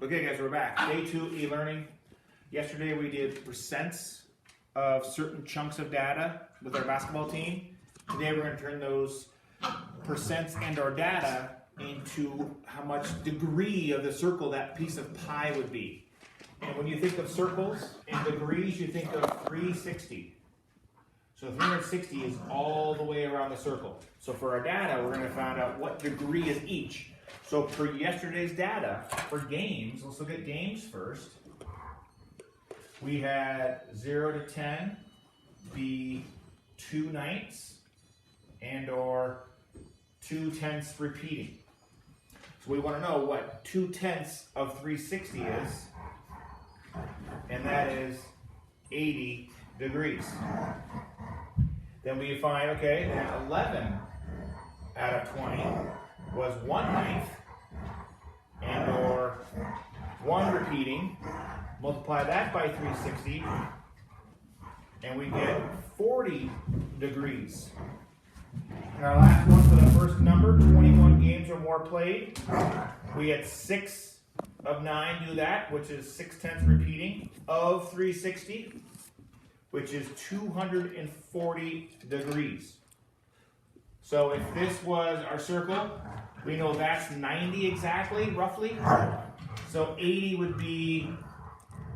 Okay guys, we're back. Day 2 e-learning. Yesterday we did percents of certain chunks of data with our basketball team. Today we're going to turn those percents and our data into how much degree of the circle that piece of pie would be. And when you think of circles and degrees, you think of 360. So 360 is all the way around the circle. So for our data, we're going to find out what degree is each. So for yesterday's data, for games, let's look at games first. We had 0 to 10 be 2 ninths and or 2/10 repeating. So we want to know what 2/10 of 360 is, and that is 80 degrees. Then we find, okay, that 11 out of 20 was 1/9 and or 1 repeating. Multiply that by 360 and we get 40 degrees. And our last one for the first number, 21 games or more played, we had 6 of 9 do that, which is 6/10 repeating of 360, which is 240 degrees. So if this was our circle, we know that's 90 exactly, roughly. So 80 would be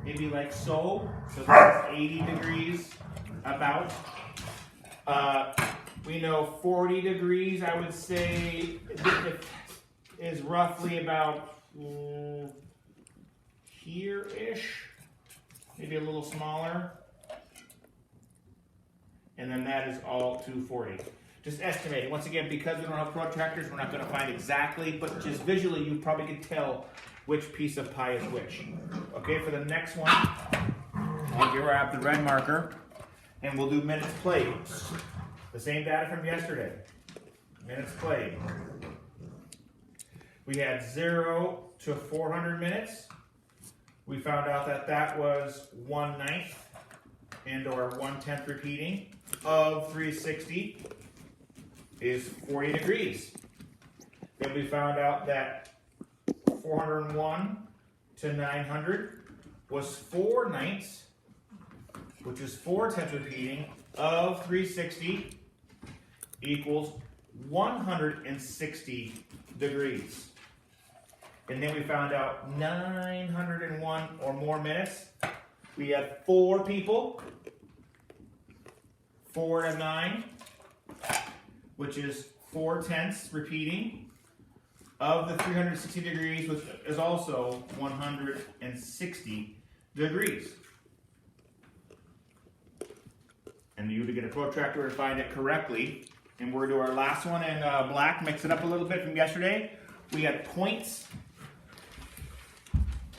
maybe like so. So this is 80 degrees about. We know 40 degrees, I would say, is roughly about here-ish, maybe a little smaller. And then that is all 240. Just estimating. Once again, because we don't have protractors, we're not going to find exactly, but just visually, you probably can tell which piece of pie is which. Okay, for the next one, I'll grab the red marker, and we'll do minutes played. The same data from yesterday. Minutes played. We had 0 to 400 minutes. We found out that that was 1/9 and or 1/10 repeating of 360 is 40 degrees. Then we found out that 401 to 900 was 4/9, which is 4/10 repeating of 360 equals 160 degrees. And then we found out 901 or more minutes. We had 4 people, 4 to 9, which is 4/10 repeating of the 360 degrees, which is also 160 degrees. And you to get a protractor to find it correctly. And we're going to do our last one in black, mix it up a little bit from yesterday. We had points.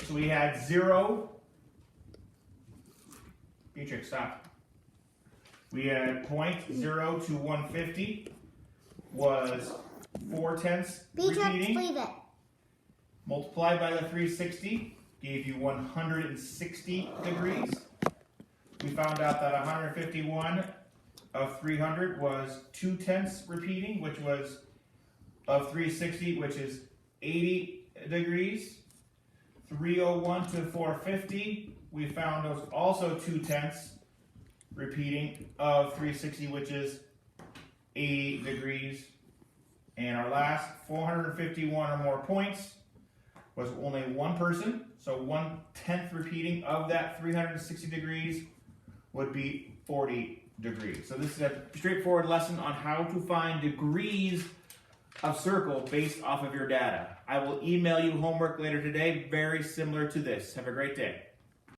So we had 0. Beatrix, stop. We had point 0 to 150 was 4/10 repeating. Leave it. Multiplied by the 360 gave you 160 degrees. We found out that 151 of 300 was 2/10 repeating, which was of 360, which is 80 degrees. 301 to 450, we found was also 2/10 repeating of 360, which is 80 degrees. And our last 451 or more points was only one person, so 1/10 repeating of that 360 degrees would be 40 degrees. So this is a straightforward lesson on how to find degrees of circle based off of your data. I will email you homework later today, very similar to this. Have a great day.